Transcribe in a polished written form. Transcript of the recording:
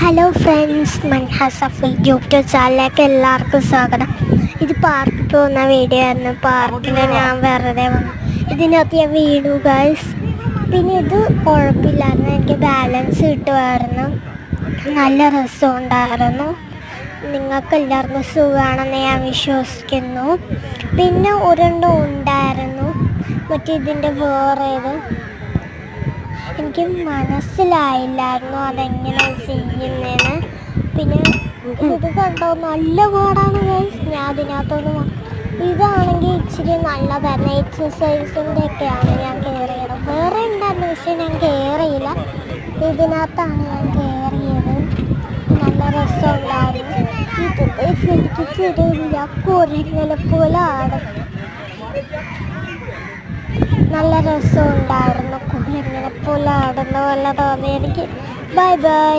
Hello friends, മൻഹാസഫ് YouTube ചാനലിലേക്ക് എല്ലാവർക്കും സ്വാഗതം. ഇത് പാർക്കിൽ പോകുന്ന വീഡിയോ ആയിരുന്നു. പാർക്കിൽ ഞാൻ വെറുതെ വന്നു. ഇതിനകത്ത് ഞാൻ വീണു ഗൈസ്. പിന്നെ ഇത് കുഴപ്പമില്ലായിരുന്നു, എനിക്ക് ബാലൻസ് കിട്ടുമായിരുന്നു. നല്ല രസമുണ്ടായിരുന്നു. നിങ്ങൾക്കെല്ലാവർക്കും സുഖമാണെന്ന് ഞാൻ വിശ്വസിക്കുന്നു. പിന്നെ ഒരെണ്ണം ഉണ്ടായിരുന്നു, മറ്റേ ഇതിൻ്റെ വേറേത് എനിക്ക് മനസ്സിലായില്ലായിരുന്നു അതെങ്ങനെ ചെയ്യുന്നതെന്ന്. പിന്നെ ഇത് കണ്ടോ, നല്ല പാടാണ് ഗൈസ്. ഞാൻ അതിനകത്തൊന്ന് ഇതാണെങ്കിൽ ഇച്ചിരി നല്ലതായിരുന്നു. എക്സസൈസിൻ്റെ ഒക്കെയാണ് ഞാൻ കയറിയത്. വേറെ ഉണ്ടായിരുന്നു, പക്ഷെ ഞാൻ കയറിയില്ല. ഇതിനകത്താണ് ഞാൻ കയറിയത്. നല്ല രസമുണ്ടായിരുന്നു. ഇത് എനിക്ക് ചെറിയ കുരങ്ങനെ പോലെ ആണ്. നല്ല രസമുണ്ടായിരുന്നു. കുരങ്ങനെ പോലെ ആടുന്ന പോലെ തോന്നി എനിക്ക്. Bye bye.